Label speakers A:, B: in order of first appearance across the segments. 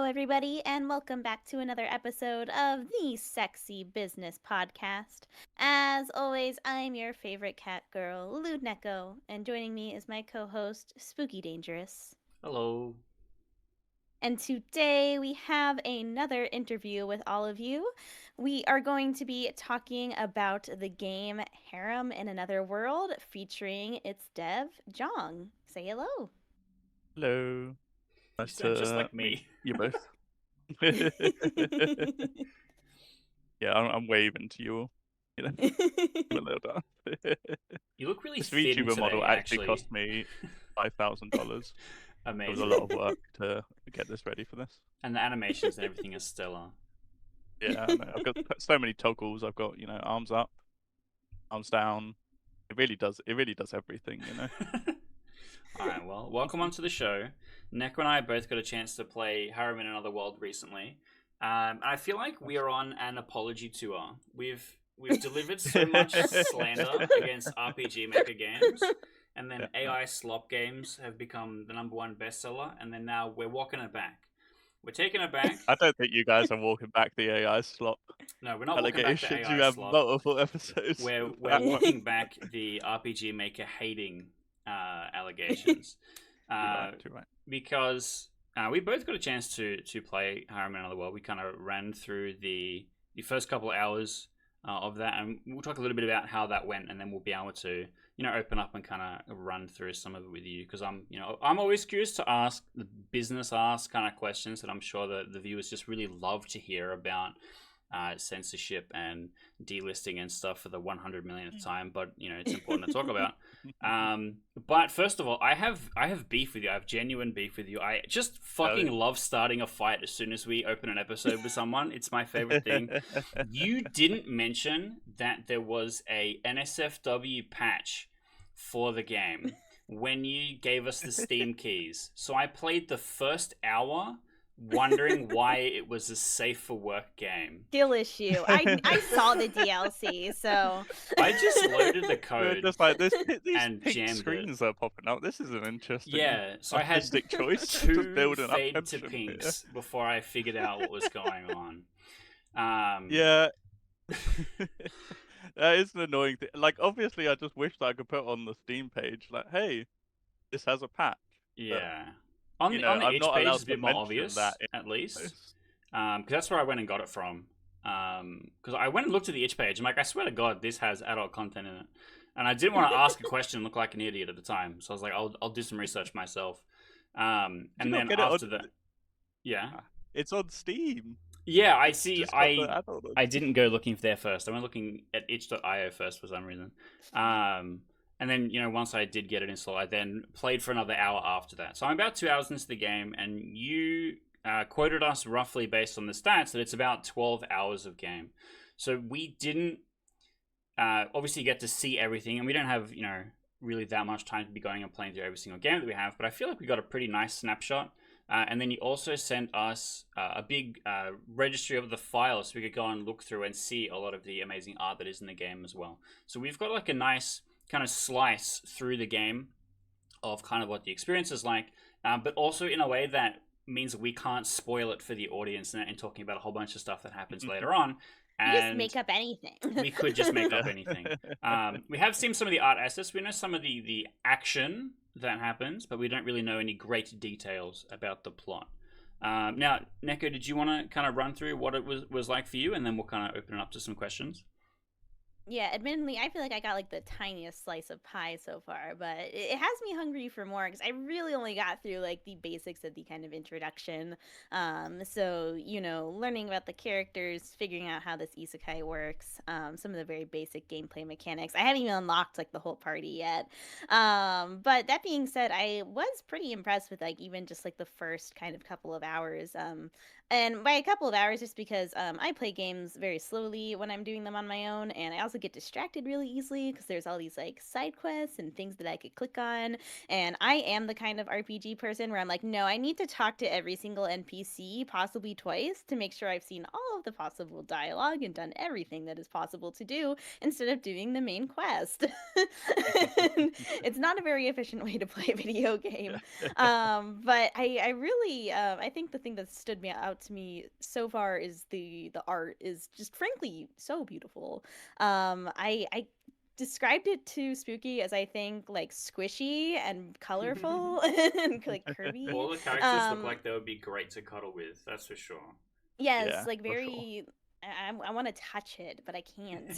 A: everybody, and welcome back to another episode of the Sexy Business Podcast. As always, I'm your favorite cat girl, Lewd Neko, and joining me is my co host, Spooky Dangerous.
B: Hello.
A: And today we have another interview with all of you. We are going to be talking about the game Harem in Another World featuring its dev, Jong. Say hello.
C: Hello.
B: You
C: Nice
B: sound just
C: to
B: like
C: meet
B: me.
C: you both. Yeah, I'm waving to you all. You know, a little down.
B: You look really
C: This
B: thin
C: VTuber model
B: today,
C: actually
B: actually.
C: cost me $5,000. It was a
B: Amazing.
C: lot of work to get this ready for this.
B: And the animations and everything is stellar.
C: Yeah, I know. I've got so many toggles. I've got, arms up, arms down. It really does everything,
B: Alright, well, welcome onto the show. Neko and I both got a chance to play Harem in Another World recently. I feel like we are on an apology tour. We've delivered so much slander against RPG Maker games, and then AI slop games have become the #1 bestseller, and then now we're walking it back. We're taking it back.
C: I don't think you guys are walking back the AI slop
B: No, we're not walking back the
C: allegations.
B: AI
C: You have
B: slop.
C: multiple episodes.
B: We're walking back the RPG Maker hating allegations.
C: Too right.
B: Because we both got a chance to play Harem in Another World. We kind of ran through the first couple of hours of that, and we'll talk a little bit about how that went, and then we'll be able to open up and kind of run through some of it with you, because I'm always curious to ask the business kind of questions that I'm sure that the viewers just really love to hear about. Censorship and delisting and stuff for the 100 millionth time, but it's important to talk about. But first of all, I have beef with you. I have genuine beef with you. I just fucking love starting a fight as soon as we open an episode with someone. It's my favorite thing. You didn't mention that there was a NSFW patch for the game when you gave us the Steam keys. So I played the first hour wondering why it was a safe for work game.
A: Skill issue. I saw the DLC, so
B: I just loaded the code.
C: Just like this, these
B: and
C: pink
B: jammed
C: screens are popping up. This is an interesting,
B: so I had
C: artistic choice. Just
B: two
C: building
B: fade
C: up
B: to
C: tension
B: pinks before I figured out what was going on.
C: Yeah, that is an annoying thing. Like, obviously, I just wish that I could put on the Steam page, like, "Hey, this has a patch."
B: Yeah.
C: But,
B: On the
C: I'm
B: itch
C: not
B: page,
C: allowed
B: it's a bit
C: to
B: more
C: mention
B: obvious,
C: that in
B: at least.
C: post.
B: Because that's where I went and got it from. Because I went and looked at the itch page. I'm like, I swear to God, this has adult content in it. And I didn't want to ask a question and look like an idiot at the time. So I was like, I'll do some research myself. And
C: Did you not
B: then
C: get it
B: after
C: on-
B: that, yeah.
C: It's on Steam.
B: Yeah, I
C: It's
B: see.
C: just got the adult on
B: I didn't go looking there first. I went looking at itch.io first for some reason. And then, once I did get it installed, I then played for another hour after that. So I'm about 2 hours into the game, and you quoted us roughly based on the stats that it's about 12 hours of game. So we didn't obviously get to see everything, and we don't have, really that much time to be going and playing through every single game that we have, but I feel like we got a pretty nice snapshot. And then you also sent us a big registry of the files so we could go and look through and see a lot of the amazing art that is in the game as well. So we've got like a nice kind of slice through the game of kind of what the experience is like, but also in a way that means we can't spoil it for the audience and talking about a whole bunch of stuff that happens later on. And
A: you just make up anything.
B: We could just make up anything. We have seen some of the art assets. We know some of the action that happens, but we don't really know any great details about the plot. Now, Neko, did you want to kind of run through what it was like for you, and then we'll kind of open it up to some questions?
A: Yeah, admittedly, I feel like I got like the tiniest slice of pie so far, but it has me hungry for more because I really only got through like the basics of the kind of introduction. So learning about the characters, figuring out how this isekai works, some of the very basic gameplay mechanics. I haven't even unlocked like the whole party yet. But that being said, I was pretty impressed with like even just like the first kind of couple of hours. And by a couple of hours, just because I play games very slowly when I'm doing them on my own, and I also get distracted really easily because there's all these like side quests and things that I could click on. And I am the kind of RPG person where I'm like, no, I need to talk to every single NPC, possibly twice, to make sure I've seen all all of the possible dialogue and done everything that is possible to do instead of doing the main quest. It's not a very efficient way to play a video game. But I really I think the thing that stood me out to me so far is the art is just frankly so beautiful. I described it to Spooky as I think like squishy and colorful and like curvy.
B: All the characters look
A: Um,
B: like they would be great to cuddle with. That's for sure.
A: yes,
C: Yeah,
A: like
C: for sure.
A: very. I want to touch it, but I can't.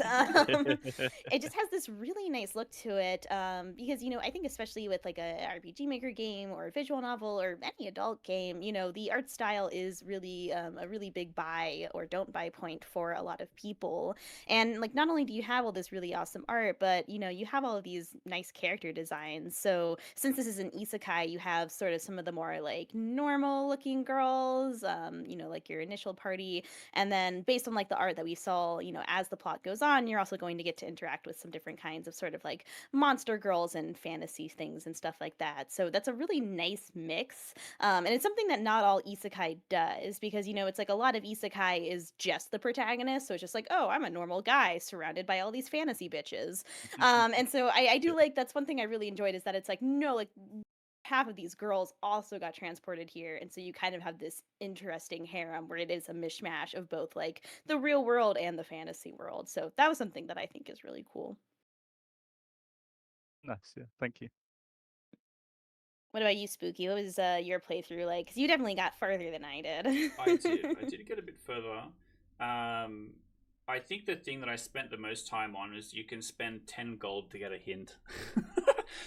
A: It just has this really nice look to it. Because I think especially with like a RPG Maker game or a visual novel or any adult game, the art style is really a really big buy or don't buy point for a lot of people. And like, not only do you have all this really awesome art, but you have all of these nice character designs. So since this is an isekai, you have sort of some of the more like normal looking girls, like your initial party, and then based on like the art that we saw, as the plot goes on, you're also going to get to interact with some different kinds of sort of like monster girls and fantasy things and stuff like that. So that's a really nice mix. And it's something that not all isekai does, because it's like a lot of isekai is just the protagonist. So it's just like, oh, I'm a normal guy surrounded by all these fantasy bitches. And so I do
C: Yeah.
A: like, that's one thing I really enjoyed, is that it's like, no, like half of these girls also got transported here, and so you kind of have this interesting harem where it is a mishmash of both like the real world and the fantasy world. So that was something that I think is really cool.
C: Nice. Yeah. Thank you.
A: What about you, Spooky? What was your playthrough like? Because you definitely got further than I did.
B: I did. I did get a bit further. I think the thing that I spent the most time on is you can spend 10 gold to get a hint.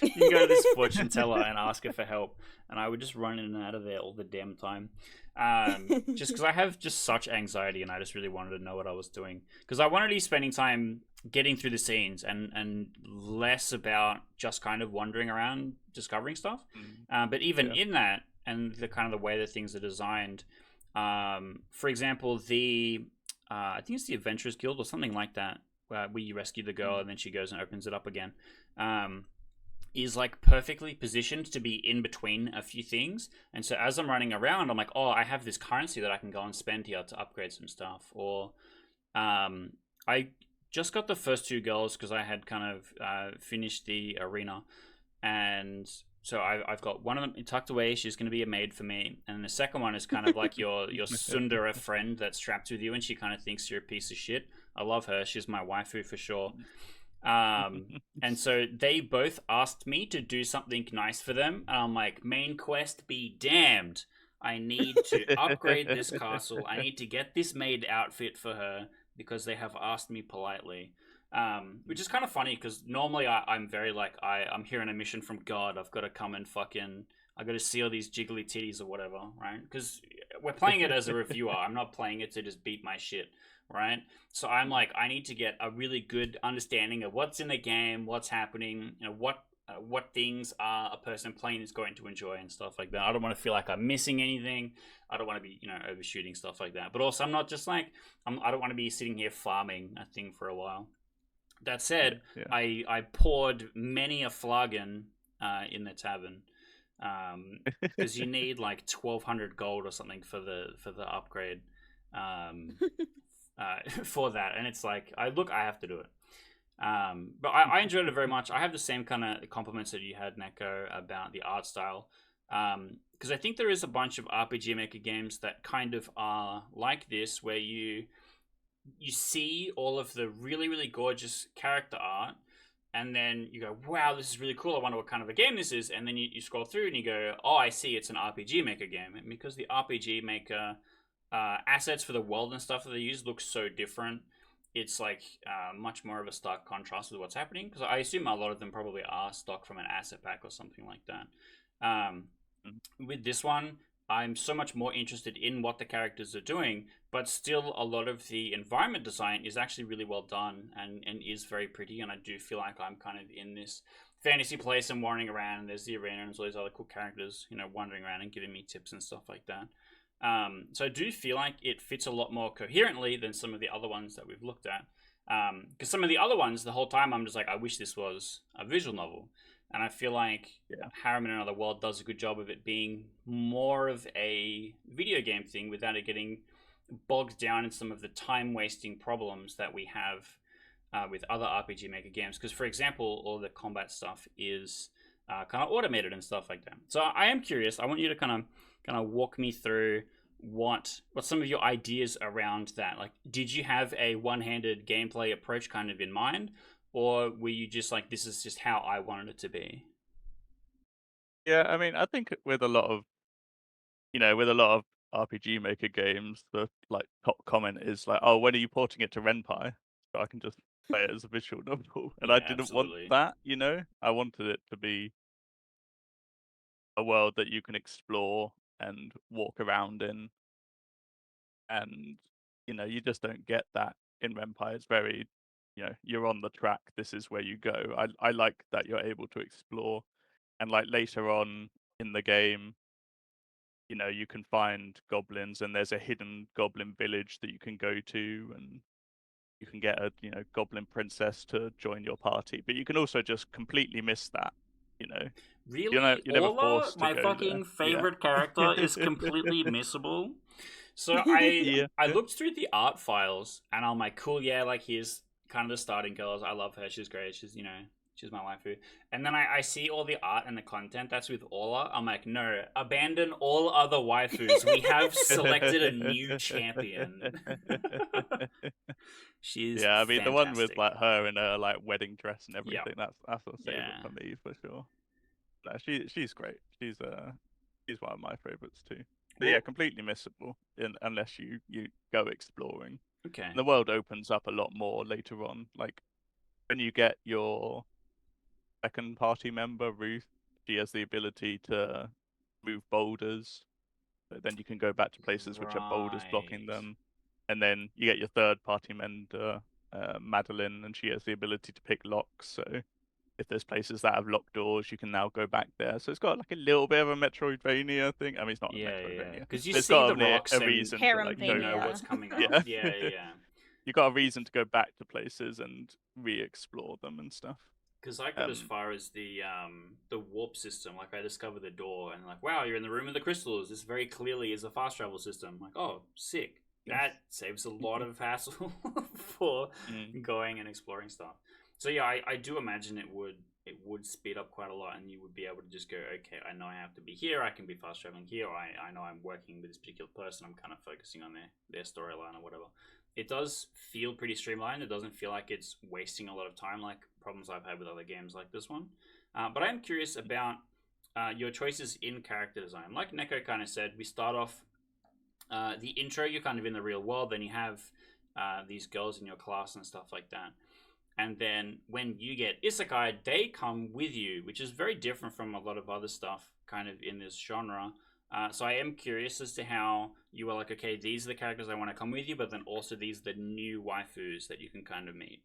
B: You can go to this fortune teller and ask her for help, and I would just run in and out of there all the damn time. Just because I have just such anxiety, and I just really wanted to know what I was doing. Because I wanted to be spending time getting through the scenes and less about just kind of wandering around discovering stuff. But even
C: Yeah.
B: in that, and the kind of the way that things are designed, for example, the I think it's the Adventurers Guild or something like that, where you rescue the girl and then she goes and opens it up again. Is like perfectly positioned to be in between a few things, and so as I'm running around, I'm like, oh, I have this currency that I can go and spend here to upgrade some stuff. Or I just got the first two girls because I had kind of finished the arena, and so I've got one of them tucked away. She's going to be a maid for me, and the second one is kind of like your tsundere friend that's strapped with you, and she kind of thinks you're a piece of shit. I love her. She's my waifu for sure. And so they both asked me to do something nice for them, and I'm like, main quest be damned. I need to upgrade this castle. I need to get this maid outfit for her because they have asked me politely. Which is kind of funny because normally I'm very like, I'm here on a mission from God. I've got to come and fucking, I got to see all these jiggly titties or whatever, right? Because we're playing it as a reviewer. I'm not playing it to just beat my shit, right? So I'm like, I need to get a really good understanding of what's in the game, what's happening, what things are a person playing is going to enjoy and stuff like that. I don't want to feel like I'm missing anything. I don't want to be, overshooting stuff like that. But also, I'm not just like, I don't want to be sitting here farming a thing for a while. That said,
C: Yeah.
B: I poured many a flagon in the tavern because you need like 1,200 gold or something for the upgrade for that, and it's like I have to do it. But I enjoyed it very much. I have the same kind of compliments that you had, Neko, about the art style. Because I think there is a bunch of RPG Maker games that kind of are like this, where you see all of the really, really gorgeous character art, and then you go, wow, this is really cool. I wonder what kind of a game this is. And then you scroll through and you go, oh, I see, it's an RPG Maker game. And because the RPG Maker assets for the world and stuff that they use look so different, it's like much more of a stark contrast with what's happening. Because I assume a lot of them probably are stock from an asset pack or something like that. With this one, I'm so much more interested in what the characters are doing, but still a lot of the environment design is actually really well done and is very pretty, and I do feel like I'm kind of in this fantasy place and wandering around, and there's the arena and there's all these other cool characters, wandering around and giving me tips and stuff like that. So I do feel like it fits a lot more coherently than some of the other ones that we've looked at. Because some of the other ones, the whole time I'm just like, I wish this was a visual novel. And I feel like Harem in Another World does a good job of it being more of a video game thing without it getting bogged down in some of the time wasting problems that we have with other RPG Maker games. Because, for example, all the combat stuff is kind of automated and stuff like that. So I am curious. I want you to kind of walk me through what some of your ideas around that. Like, did you have a one-handed gameplay approach kind of in mind, or were you just like, this is just how I wanted it to be?
C: Yeah, I mean, I think with a lot of with a lot of RPG Maker games, the like top comment is like, "Oh, when are you porting it to Ren'Py so I can just play it as a visual novel?" And I
B: Yeah,
C: didn't want
B: absolutely.
C: that, you know. I wanted it to be a world that you can explore and walk around in, and you just don't get that in Ren'Py. It's very, you're on the track. This is where you go. I like that you're able to explore, and like later on in the game, you can find goblins, and there's a hidden goblin village that you can go to, and you can get a goblin princess to join your party. But you can also just completely miss that. You know,
B: Really,
C: you're never
B: Orla,
C: forced to
B: my
C: go there.
B: fucking
C: Yeah.
B: favorite character, is completely missable. So I
C: Yeah.
B: looked through the art files and I'm like, cool, yeah, like here's kind of the starting girls. I love her. She's great. She's my waifu. And then I see all the art and the content that's with Orla. I'm like, no, abandon all other waifus. We have selected a new champion. She's
C: Yeah, I mean the one with
B: fantastic.
C: like her in her like wedding dress and
B: Yeah,
C: everything. That's a favorite
B: yeah.
C: for me for sure. No, she's great. She's one of my favorites too. But yeah,
B: Well,
C: completely missable unless you go exploring.
B: okay.
C: And the world opens up a lot more later on. Like when you get your second party member, Ruth, she has the ability to move boulders. But then you can go back to places which are boulders blocking
B: Right.
C: them. And then you get your third party member, Madeline, and she has the ability to pick locks. So if there's places that have locked doors, you can now go back there. So it's got like a little bit of a Metroidvania thing. I mean, it's not a
B: Yeah, yeah.
C: Metroidvania,
B: Because you
C: but it's
B: see
C: got
B: the rocks
C: a
B: and
C: reason to like
B: you
C: go
B: know
C: back.
B: what's
A: Harem-phania.
B: coming up.
C: Yeah,
B: Yeah, yeah.
C: you got a reason to go back to places and re-explore them and stuff.
B: Because I got as
C: Um,
B: far as the warp system. Like I discovered the door and like, wow, you're in the room of the crystals. This very clearly is a fast travel system. Like, oh, sick. That saves a lot of hassle for
C: mm,
B: going and exploring stuff. So yeah, I do imagine it would speed up quite a lot, and you would be able to just go, okay, I know I have to be here. I can be fast traveling here. Or I know I'm working with this particular person. I'm kind of focusing on their storyline or whatever. It does feel pretty streamlined. It doesn't feel like it's wasting a lot of time, like problems I've had with other games like this one. But I am curious about your choices in character design. Like Neko kind of said, we start off the intro. You're kind of in the real world. Then you have these girls in your class and stuff like that. And then when you get isekai, they come with you, which is very different from a lot of other stuff kind of in this genre. So I am curious as to how you were like, okay, these are the characters I want to come with you, but then also these are the new waifus that you can kind of meet.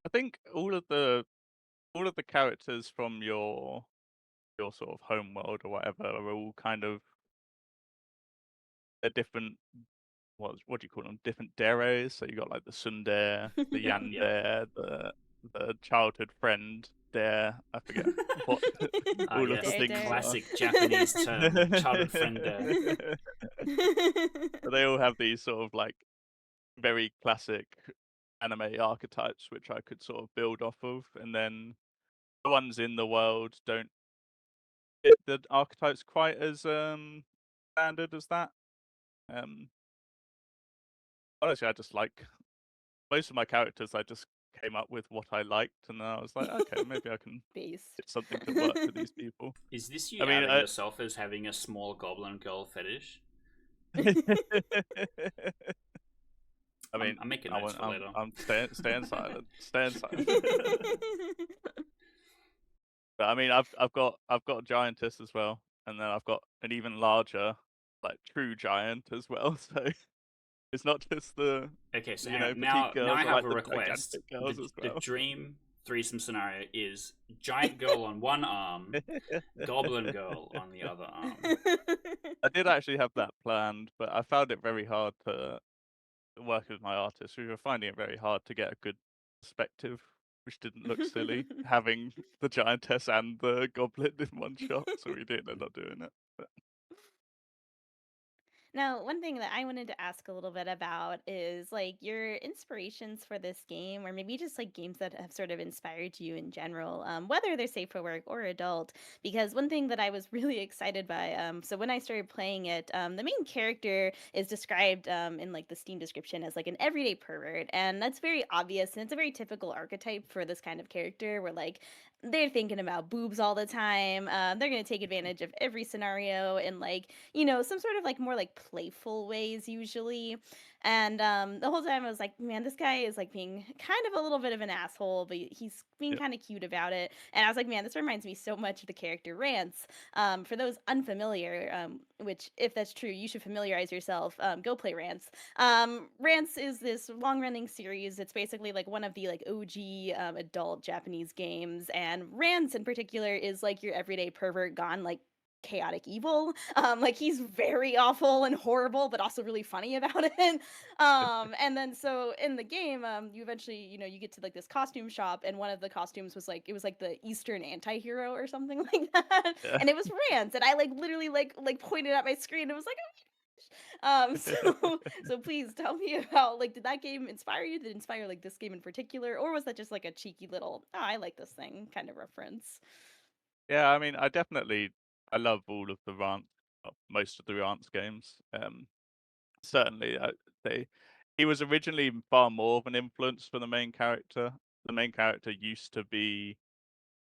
C: I think all of the characters from your sort of home world or whatever are all kind of a different what do you call them? Different deres. So you got like the tsundere, the
B: Yep.
C: yandere, the childhood friend dare. I forget what all of the
B: Yes,
A: Dare
B: the
C: things
A: dare.
C: are.
B: classic Japanese term, childhood friend.
C: But they all have these sort of like very classic anime archetypes which I could sort of build off of, and then the ones in the world don't fit the archetypes quite as standard as that. Um, Honestly, I just like most of my characters. I just came up with what I liked, and then I was like, okay, maybe I can
A: Base.
C: get something to work for these people.
B: Is this
C: I
B: you
C: mean,
B: outing yourself as having a small goblin girl fetish?
C: I
B: I'm,
C: mean,
B: I'm making notes for later.
C: I'm staying silent, staying silent. But I mean, I've got a giantess as well, and then I've got an even larger, like true giant as well. So it's not just the
B: Okay, so hang on.
C: petite
B: Now I
C: girls. I
B: have
C: like
B: a
C: the
B: request.
C: gigantic
B: The
C: girls as
B: the
C: well.
B: dream threesome scenario is giant girl on one arm, goblin girl on the other arm.
C: I did actually have that planned, but I found it very hard to work with my artist. We were finding it very hard to get a good perspective, which didn't look silly, having the giantess and the goblin in one shot. So we didn't end up doing it. But
A: Now, one thing that I wanted to ask a little bit about is like your inspirations for this game, or maybe just like games that have sort of inspired you in general, whether they're safe for work or adult. Because one thing that I was really excited by, so when I started playing it, the main character is described in like the Steam description as like an everyday pervert, and that's very obvious, and it's a very typical archetype for this kind of character, where like they're thinking about boobs all the time. They're going to take advantage of every scenario in like, some sort of like more like playful ways usually. And the whole time I was like, man, this guy is like being kind of a little bit of an asshole, but he's being
C: Yeah,
A: kind of cute about it. And I was like, man, this reminds me so much of the character Rance. For those unfamiliar, which if that's true, you should familiarize yourself. Go play Rance. Rance is this long-running series. It's basically like one of the like OG adult Japanese games, and Rance in particular is like your everyday pervert gone like chaotic evil. Like he's very awful and horrible, but also really funny about it. And then so in the game, you eventually, you get to like this costume shop, and one of the costumes was like it was like the Eastern anti-hero or something like that.
C: yeah.
A: And it was Rance. And I like literally like pointed at my screen and was like, so so please tell me about like did that game inspire you? Did it inspire like this game in particular, or was that just like a cheeky little oh I like this thing kind of reference?
C: Yeah, I mean, I love all of the Rance, well, most of the Rance games. Certainly, they he was originally far more of an influence for the main character. The main character used to be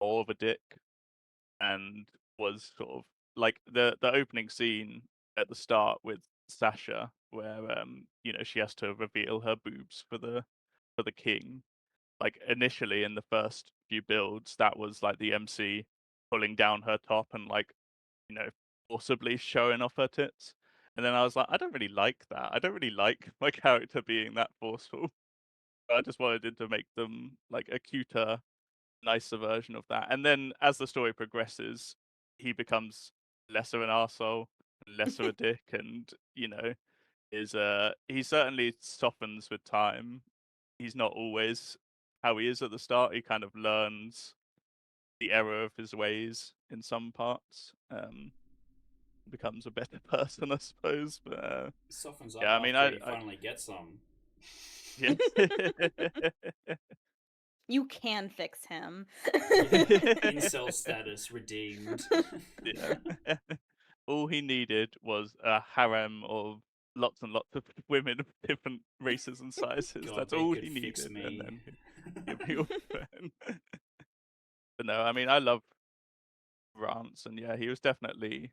C: more of a dick and was sort of like the opening scene at the start with Sasha, where she has to reveal her boobs for the king. Like initially in the first few builds, that was like the MC pulling down her top and like you know forcibly showing off her tits. And then I was like, I don't really like that. I don't really like my character being that forceful. I just wanted it to make them like a cuter, nicer version of that. And then as the story progresses, he becomes less of an arsehole, less of a dick, and is he certainly softens with time. He's not always how he is at the start. He kind of learns the error of his ways in some parts. Becomes a better person, I suppose. But
B: Softens up
C: yeah, I mean,
B: after you finally get some.
C: yeah.
A: You can fix him.
B: Yeah, incel status redeemed.
C: Yeah. All he needed was a harem of lots and lots of women of different races and sizes.
B: God,
C: That's
B: they
C: all
B: could
C: he
B: fix
C: needed, and
B: me.
C: then he'd be all fine. But no, I mean, I love Rance, and yeah, he was definitely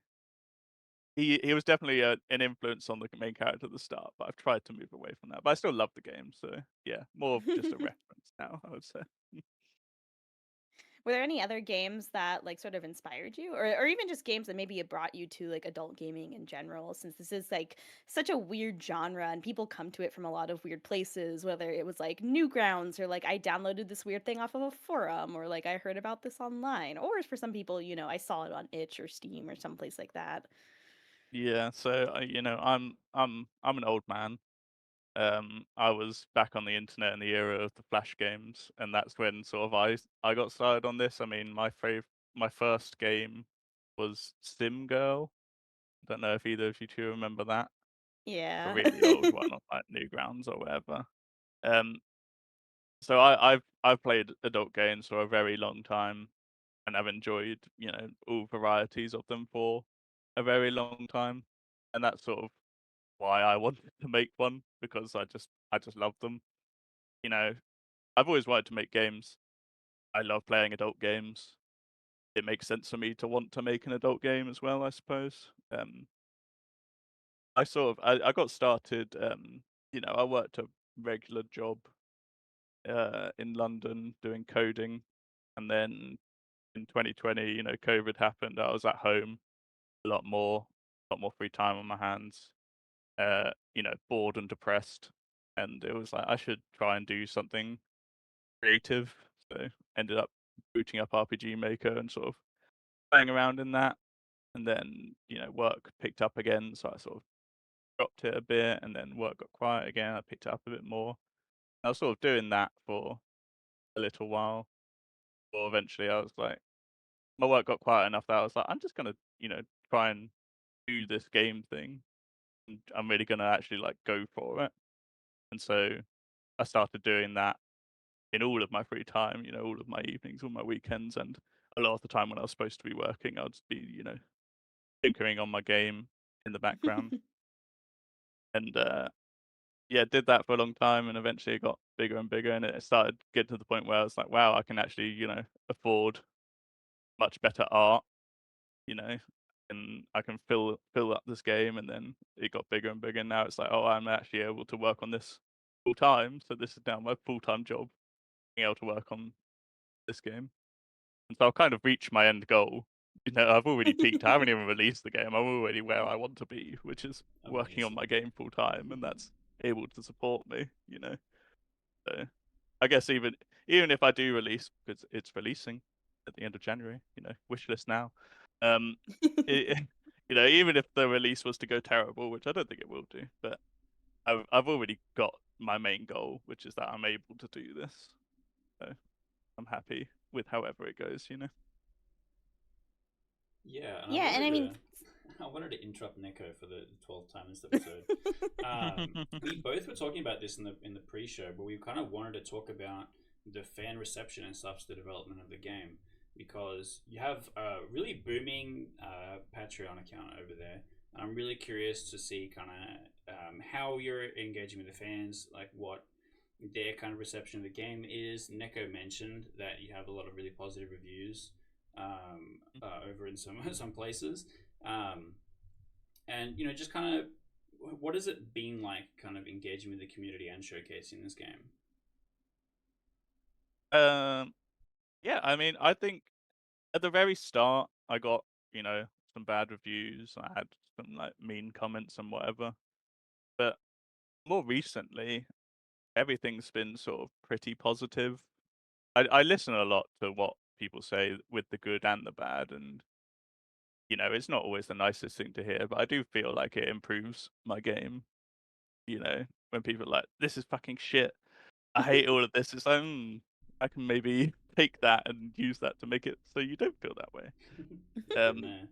C: an influence on the main character at the start. But I've tried to move away from that. But I still love the game, so yeah, more of just a reference now, I would say.
A: Were there any other games that like sort of inspired you, or even just games that maybe it brought you to like adult gaming in general? Since this is like such a weird genre, and people come to it from a lot of weird places, whether it was like Newgrounds or like I downloaded this weird thing off of a forum, or like I heard about this online, or for some people, I saw it on itch or Steam or someplace like that.
C: Yeah, so I'm an old man. I was back on the internet in the era of the Flash games, and that's when sort of I got started on this. I mean, my first game was Sim Girl. Don't know if either of you two remember that. A
A: Yeah.
C: really old one on like Newgrounds or whatever. Um, so I've played adult games for a very long time, and I've enjoyed all varieties of them for a very long time, and that's sort of why I wanted to make one because I just love them. You know, I've always wanted to make games. I love playing adult games. It makes sense for me to want to make an adult game as well, I suppose. I got started. I worked a regular job in London doing coding, and then in 2020, COVID happened. I was at home a lot more free time on my hands. Bored and depressed, and it was like I should try and do something creative. So ended up booting up RPG Maker and sort of playing around in that. And then, work picked up again, so I sort of dropped it a bit, and then work got quiet again. I picked it up a bit more. I was sort of doing that for a little while, or eventually I was like, my work got quiet enough that I was like, I'm just gonna, try and do this game thing. I'm really gonna actually like go for it. And so I started doing that in all of my free time, all of my evenings, all my weekends, and a lot of the time when I was supposed to be working, I'd be, tinkering on my game in the background. And yeah, did that for a long time, and eventually it got bigger and bigger, and it started getting to the point where I was like, wow, I can actually, afford much better art, you know, and I can fill up this game, and then it got bigger and bigger. And now it's like, oh, I'm actually able to work on this full time. So this is now my full time job, being able to work on this game. And so I've kind of reached my end goal. I've already peaked. I haven't even released the game. I'm already where I want to be, which is working on
B: Amazing.
C: my game full time, and that's able to support me. So I guess even if I do release, because it's releasing at the end of January, wish list now. Um, it, even if the release was to go terrible, which I don't think it will do, but I've already got my main goal, which is that I'm able to do this. So I'm happy with however it goes.
B: Yeah, and I
A: Yeah, and
B: wanted
A: I
B: to,
A: mean,
B: I wanted to interrupt Neko for the 12th time this episode. We both were talking about this in the pre-show, but we kind of wanted to talk about the fan reception and stuff to the development of the game because you have a really booming Patreon account over there. And I'm really curious to see kind of how you're engaging with the fans, like what their kind of reception of the game is. Neko mentioned that you have a lot of really positive reviews over in some places, um, and just kind of what has it been like, kind of engaging with the community and showcasing this game?
C: um, yeah, I mean, I think at the very start, I got some bad reviews. I had some like mean comments and whatever. But more recently, everything's been sort of pretty positive. I listen a lot to what people say with the good and the bad, and it's not always the nicest thing to hear, but I do feel like it improves my game. When people are like, "This is fucking shit. I hate all of this," it's like, I can maybe take that and use that to make it so you don't feel that way.
B: Good
C: Um,
B: man.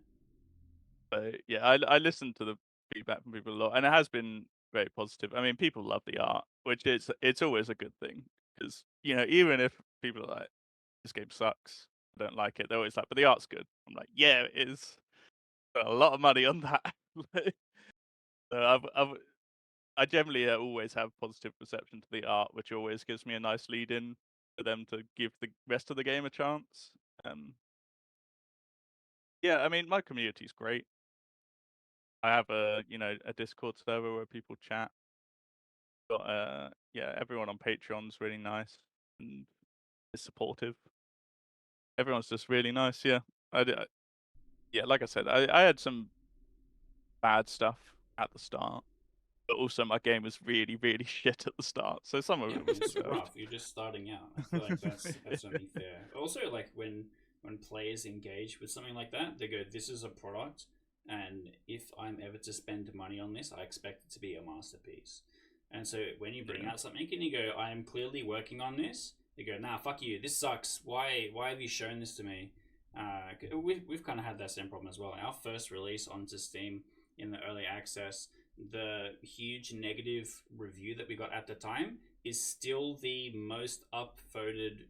C: but yeah, I listen to the feedback from people a lot, and it has been very positive. I mean, people love the art, which it's always a good thing because even if people are like, "This game sucks, I don't like it," they're always like, "But the art's good." I'm like, "Yeah, it is." Spent a lot of money on that. Like, so I generally always have positive reception to the art, which always gives me a nice lead in for them to give the rest of the game a chance. Um, yeah, I mean, my community's great. I have a Discord server where people chat. Got yeah, everyone on Patreon's really nice and is supportive. Everyone's just really nice. Yeah, yeah, like I said, I had some bad stuff at the start, but also my game was really really shit at the start, so some of
B: Yeah, I
C: it
B: mean
C: was
B: it's
C: deserved.
B: rough. You're just starting out. I feel like that's only fair. Also, like when players engage with something like that, they go, "This is a product, and if I'm ever to spend money on this, I expect it to be a masterpiece." And so when you bring
C: Yeah.
B: out something and you go, "I am clearly working on this," they go, "Nah, fuck you. This sucks. Why have you shown this to me?" We've kind of had that same problem as well. Our first release onto Steam in the early access, the huge negative review that we got at the time is still the most upvoted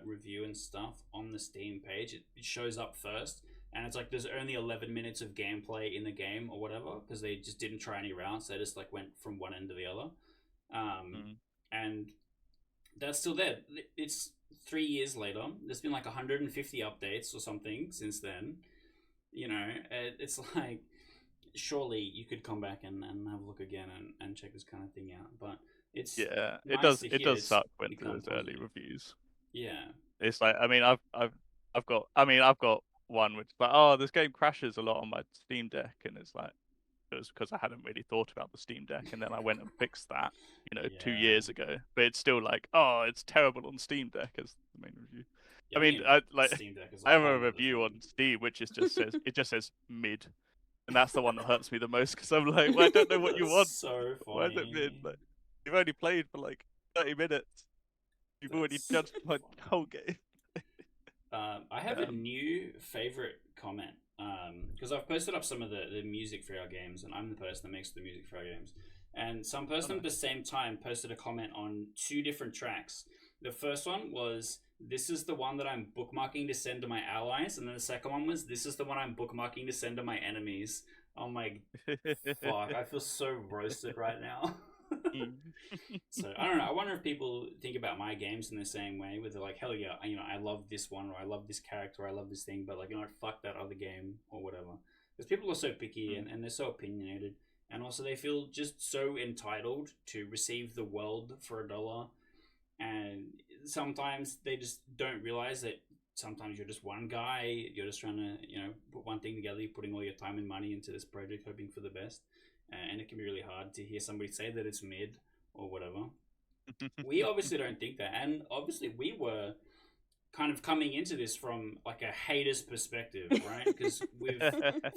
B: review and stuff on the Steam page. It shows up first, and it's like there's only 11 minutes of gameplay in the game or whatever because they just didn't try any routes. They just like went from one end to the other, um,
C: Mm.
B: and that's still there. It's 3 years later. There's been like 150 updates or something since then. It's like surely you could come back and have a look again and check this kind of thing out. But it's
C: Yeah, it
B: nice
C: does
B: to
C: it
B: hear
C: does
B: it's
C: suck when
B: become
C: there's early
B: positive.
C: reviews.
B: Yeah.
C: It's like, I mean, I've got one which is like, oh, this game crashes a lot on my Steam Deck, and it's like it was because I hadn't really thought about the Steam Deck, and then I went and fixed that, 2 years
B: Yeah.
C: ago. But it's still like, oh, it's terrible on Steam Deck as the main review.
B: Yeah,
C: I
B: I
C: mean,
B: mean,
C: I like
B: Steam Deck is
C: I
B: like
C: have a
B: half of the
C: review
B: thing.
C: on Steam which is just says mid, and that's the one that hurts me the most because I'm like, well, I don't know what you
B: That's
C: want.
B: so
C: Why is it mid?
B: funny.
C: Like, you've only played for like 30 minutes. You've
B: That's
C: already
B: so
C: judged my
B: funny.
C: whole game.
B: I have a
C: Um,
B: new favorite comment because I've posted up some of the music for our games, and I'm the person that makes the music for our games. And some person at the same time posted a comment on two different tracks. The first one was, "This is the one that I'm bookmarking to send to my allies," and then the second one was, "This is the one I'm bookmarking to send to my enemies." I'm like, fuck, I feel so roasted right now. So I don't know. I wonder if people think about my games in the same way, where they're like, "Hell yeah, I love this one, or I love this character, or I love this thing," but like, fuck that other game or whatever. Because people are so picky and they're so opinionated, and also they feel just so entitled to receive the world for $1, and sometimes they just don't realize that sometimes you're just one guy, you're just trying to put one thing together, you're putting all your time and money into this project hoping for the best, and it can be really hard to hear somebody say that it's mid or whatever. We obviously don't think that, and obviously we were kind of coming into this from like a hater's perspective, right? Because we've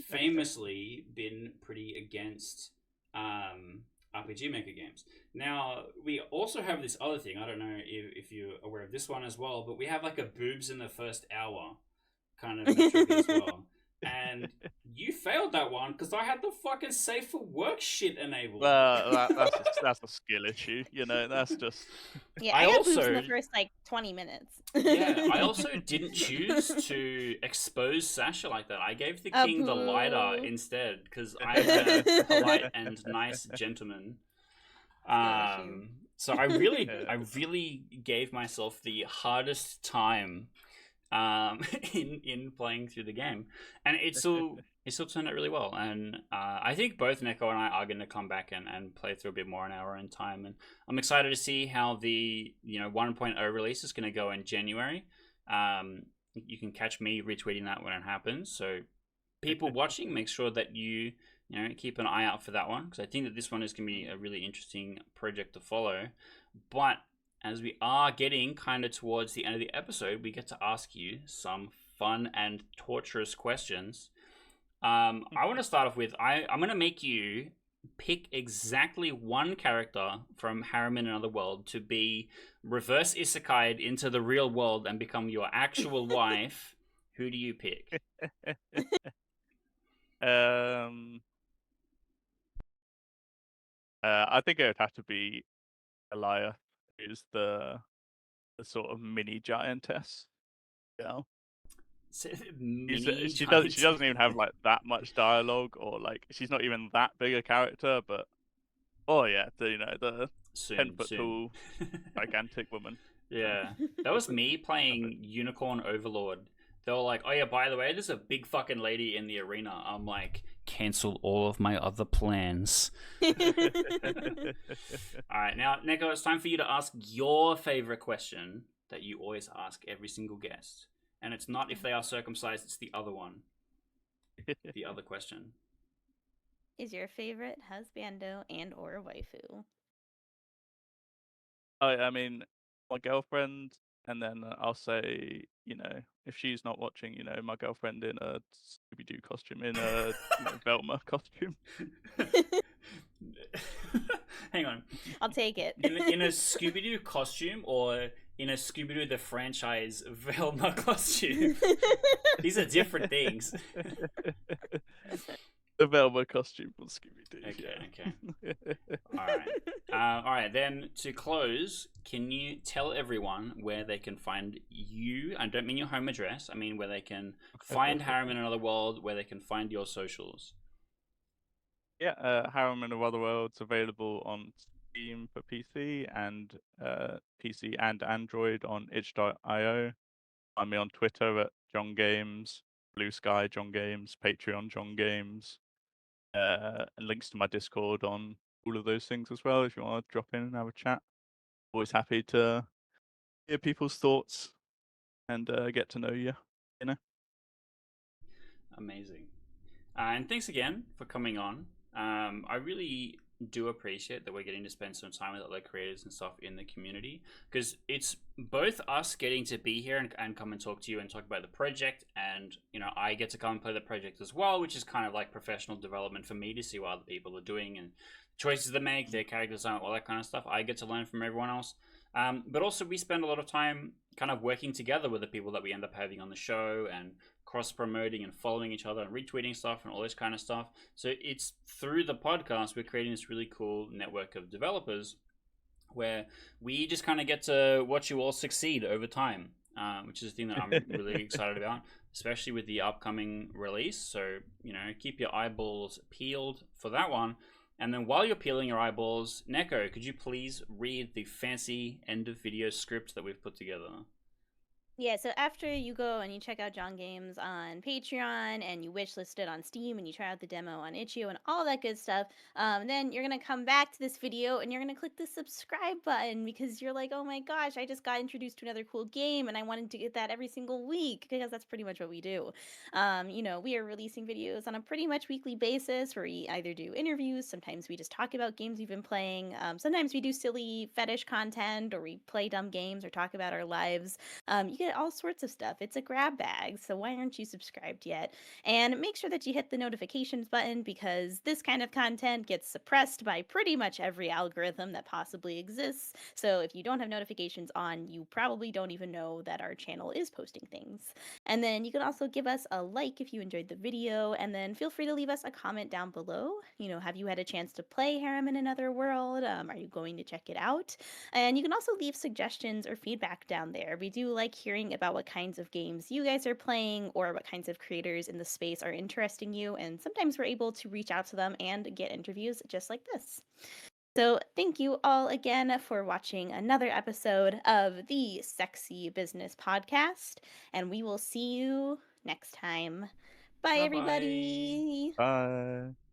B: famously been pretty against RPG Maker games. Now, we also have this other thing. I don't know if you're aware of this one as well, but we have like a boobs in the first hour kind of metric as well. And you failed that one because I had the fucking safe for work shit enabled.
C: That's a skill issue, That's just.
A: Yeah, I got boobs in the first like 20 minutes.
B: Yeah, I also didn't choose to expose Sasha like that. I gave the king the lighter instead because I'm a polite and nice gentleman. So I really gave myself the hardest time in playing through the game, and it still turned out really well. And I think both Neko and I are going to come back and play through a bit more in our own time, and I'm excited to see how the 1.0 release is going to go in January. You can catch me retweeting that when it happens, so people watching, make sure that you keep an eye out for that one, because I think that this one is going to be a really interesting project to follow. But as we are getting kind of towards the end of the episode, we get to ask you some fun and torturous questions. I want to start off with, I'm going to make you pick exactly one character from Harem in Another World to be reverse isekai'd into the real world and become your actual wife. Who do you pick?
C: I think it would have to be Elia, who's the sort of mini giantess. Yeah. She doesn't even have like that much dialogue, or like she's not even that big a character, but the 10-foot tall gigantic woman.
B: Yeah, that was me playing Unicorn Overlord. They were like, "Oh yeah, by the way, there's a big fucking lady in the arena." I'm like, cancel all of my other plans. All right, now Neko, it's time for you to ask your favorite question that you always ask every single guest. And it's not if they are circumcised, it's the other one. The other question.
A: Is your favorite husbando and or waifu?
C: I mean, my girlfriend, and then I'll say, if she's not watching, my girlfriend in a Scooby-Doo costume, in a Velma costume.
B: Hang on.
A: I'll take it.
B: In a Scooby-Doo costume, or in a Scooby-Doo the franchise Velma costume? These are different things.
C: The Velma costume from Scooby-Doo.
B: Okay. All right. Then to close, can you tell everyone where they can find you? I don't mean your home address. I mean where they can find Harem in Another World, where they can find your socials.
C: Yeah, Harem in Another World's available on Steam for PC and PC and Android on itch.io. Find me on Twitter at John Games, Blue Sky John Games, Patreon John Games, and links to my Discord on all of those things as well. If you want to drop in and have a chat, always happy to hear people's thoughts and get to know you.
B: Amazing, and thanks again for coming on. I really do appreciate that we're getting to spend some time with other creators and stuff in the community, because it's both us getting to be here and come and talk to you and talk about the project, and I get to come and play the project as well, which is kind of like professional development for me to see what other people are doing and choices they make, their character design, all that kind of stuff. I get to learn from everyone else, but also we spend a lot of time kind of working together with the people that we end up having on the show and cross promoting and following each other and retweeting stuff and all this kind of stuff. So it's through the podcast we're creating this really cool network of developers where we just kind of get to watch you all succeed over time, which is a thing that I'm really excited about, especially with the upcoming release. So, keep your eyeballs peeled for that one. And then while you're peeling your eyeballs, Neko, could you please read the fancy end of video script that we've put together?
A: Yeah, so after you go and you check out John Games on Patreon and you wishlist it on Steam and you try out the demo on Itch.io and all that good stuff, then you're going to come back to this video and you're going to click the subscribe button because you're like, oh my gosh, I just got introduced to another cool game and I wanted to get that every single week because that's pretty much what we do. We are releasing videos on a pretty much weekly basis where we either do interviews, sometimes we just talk about games we've been playing, sometimes we do silly fetish content or we play dumb games or talk about our lives. You get all sorts of stuff. It's a grab bag, so why aren't you subscribed yet? And make sure that you hit the notifications button because this kind of content gets suppressed by pretty much every algorithm that possibly exists. So if you don't have notifications on, you probably don't even know that our channel is posting things. And then you can also give us a like if you enjoyed the video, and then feel free to leave us a comment down below. Have you had a chance to play Harem in Another World? Are you going to check it out? And you can also leave suggestions or feedback down there. We do like hearing about what kinds of games you guys are playing or what kinds of creators in the space are interesting you. And sometimes we're able to reach out to them and get interviews just like this. So, thank you all again for watching another episode of the Sexy Business Podcast. And we will see you next time. Bye,
B: Bye bye.
A: everybody.
C: Bye.